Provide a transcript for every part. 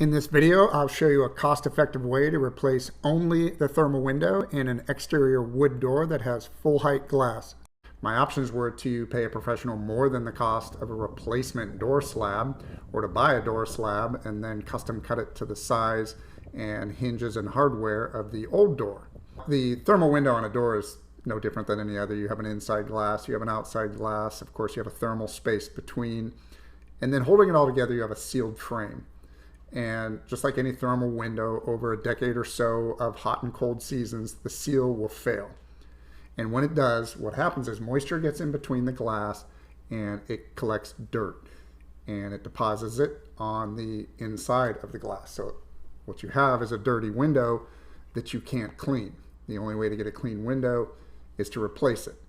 In this video, I'll show you a cost-effective way to replace only the thermal window in an exterior wood door that has full-height glass. My options were to pay a professional more than the cost of a replacement door slab, or to buy a door slab and then custom cut it to the size and hinges and hardware of the old door. The thermal window on a door is no different than any other. You have an inside glass, you have an outside glass, of course you have a thermal space between, and then holding it all together you have a sealed frame. And just like any thermal window, over a decade or so of hot and cold seasons, the seal will fail. And when it does, what happens is moisture gets in between the glass and it collects dirt and it deposits it on the inside of the glass. So what you have is a dirty window that you can't clean. The only way to get a clean window is to replace it.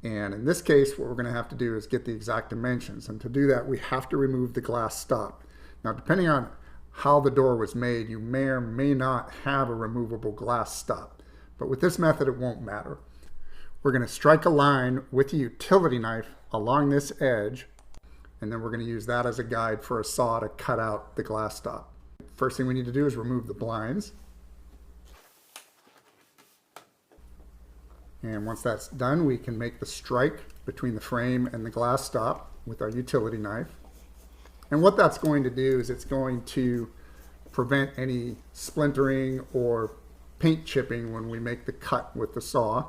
And in this case, what we're going to have to do is get the exact dimensions. And to do that, we have to remove the glass stop. Now, depending on how the door was made, you may or may not have a removable glass stop. But with this method, it won't matter. We're going to strike a line with a utility knife along this edge, and then we're going to use that as a guide for a saw to cut out the glass stop. First thing we need to do is remove the blinds. And once that's done, we can make the strike between the frame and the glass stop with our utility knife. And what that's going to do is it's going to prevent any splintering or paint chipping when we make the cut with the saw.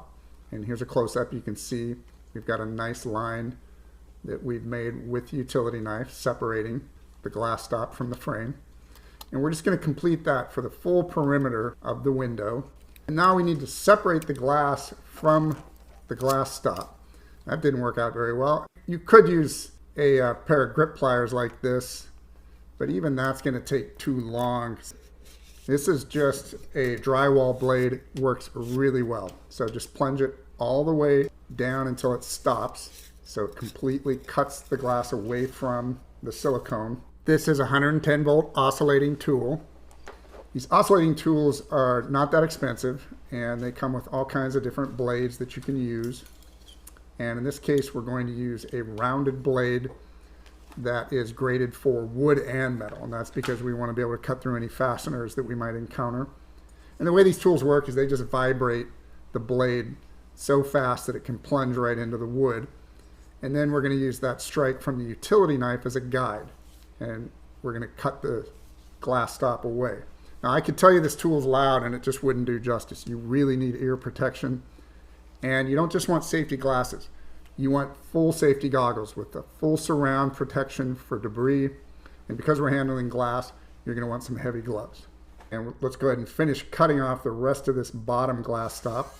And here's a close-up. You can see we've got a nice line that we've made with the utility knife separating the glass stop from the frame. And we're just going to complete that for the full perimeter of the window. And now we need to separate the glass from the glass stop. That didn't work out very well. You could use a pair of grip pliers like this, but even that's going to take too long. This is just a drywall blade. It works really well. So just plunge it all the way down until it stops, so it completely cuts the glass away from the silicone. This is a 110 volt oscillating tool. These oscillating tools are not that expensive, and they come with all kinds of different blades that you can use. And in this case, we're going to use a rounded blade that is graded for wood and metal. And that's because we want to be able to cut through any fasteners that we might encounter. And the way these tools work is they just vibrate the blade so fast that it can plunge right into the wood. And then we're going to use that strike from the utility knife as a guide. And we're going to cut the glass stop away. Now, I could tell you this tool is loud and it just wouldn't do justice. You really need ear protection. And you don't just want safety glasses. You want full safety goggles with the full surround protection for debris. And because we're handling glass, you're going to want some heavy gloves. And let's go ahead and finish cutting off the rest of this bottom glass stop.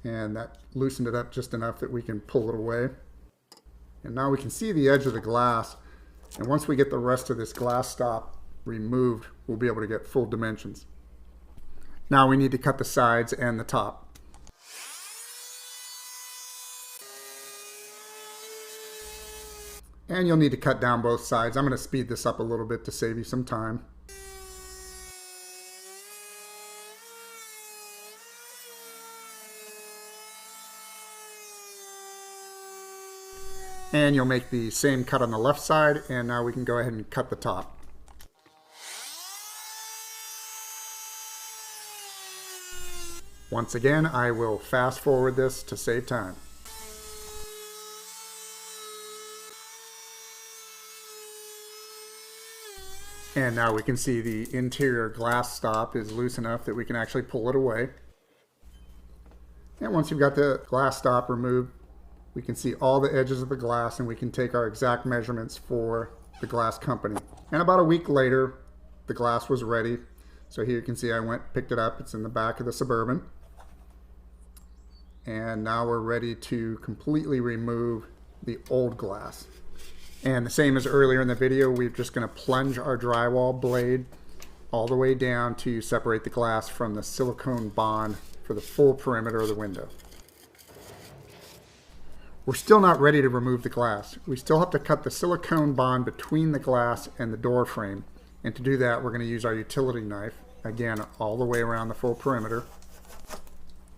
And that loosened it up just enough that we can pull it away. And now we can see the edge of the glass. And once we get the rest of this glass stop removed, we'll be able to get full dimensions. Now we need to cut the sides and the top. And you'll need to cut down both sides. I'm going to speed this up a little bit to save you some time. And you'll make the same cut on the left side, and now we can go ahead and cut the top. Once again, I will fast forward this to save time. And now we can see the interior glass stop is loose enough that we can actually pull it away. And once you've got the glass stop removed, we can see all the edges of the glass, and we can take our exact measurements for the glass company. And about a week later, the glass was ready. So here you can see I went, picked it up. It's in the back of the Suburban. And now we're ready to completely remove the old glass. And the same as earlier in the video, we're just going to plunge our drywall blade all the way down to separate the glass from the silicone bond for the full perimeter of the window. We're still not ready to remove the glass. We still have to cut the silicone bond between the glass and the door frame. And to do that, we're going to use our utility knife, again, all the way around the full perimeter.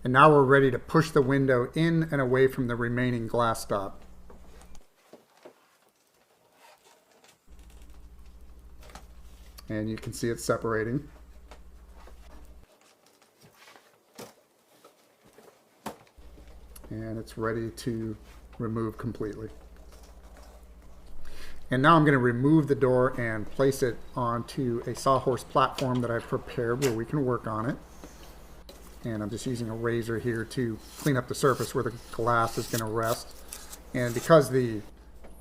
And now we're ready to push the window in and away from the remaining glass stop. And you can see it separating. And it's ready to remove completely. And now I'm going to remove the door and place it onto a sawhorse platform that I've prepared where we can work on it. And I'm just using a razor here to clean up the surface where the glass is going to rest. And because the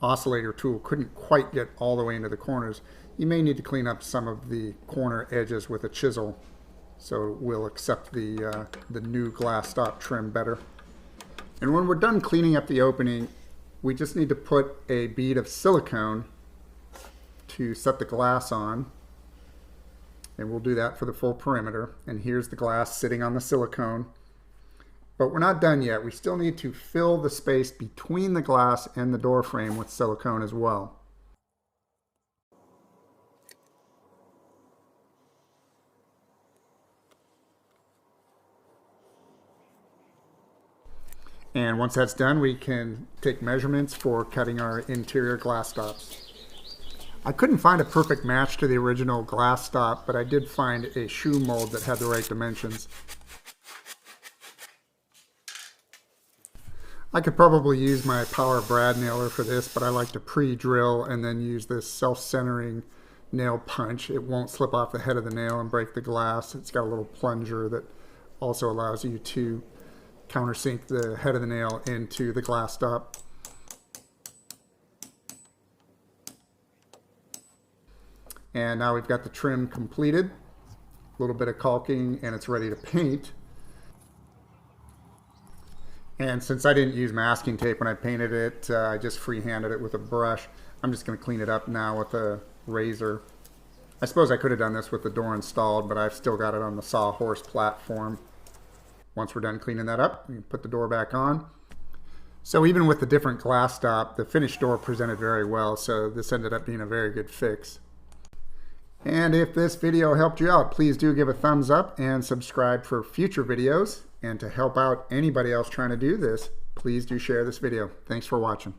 oscillator tool couldn't quite get all the way into the corners, you may need to clean up some of the corner edges with a chisel so we'll accept the new glass stop trim better. And when we're done cleaning up the opening, we just need to put a bead of silicone to set the glass on. And we'll do that for the full perimeter. And here's the glass sitting on the silicone. But we're not done yet. We still need to fill the space between the glass and the door frame with silicone as well. And once that's done, we can take measurements for cutting our interior glass stops. I couldn't find a perfect match to the original glass stop, but I did find a shoe mold that had the right dimensions. I could probably use my power brad nailer for this, but I like to pre-drill and then use this self-centering nail punch. It won't slip off the head of the nail and break the glass. It's got a little plunger that also allows you to countersink the head of the nail into the glass stop. And now we've got the trim completed, a little bit of caulking, and it's ready to paint. And since I didn't use masking tape when I painted it, I just freehanded it with a brush. I'm just going to clean it up now with a razor. I suppose I could have done this with the door installed, but I've still got it on the sawhorse platform. Once we're done cleaning that up, we can put the door back on. So even with the different glass stop, the finished door presented very well, so this ended up being a very good fix. And if this video helped you out, please do give a thumbs up and subscribe for future videos. And to help out anybody else trying to do this, please do share this video. Thanks for watching.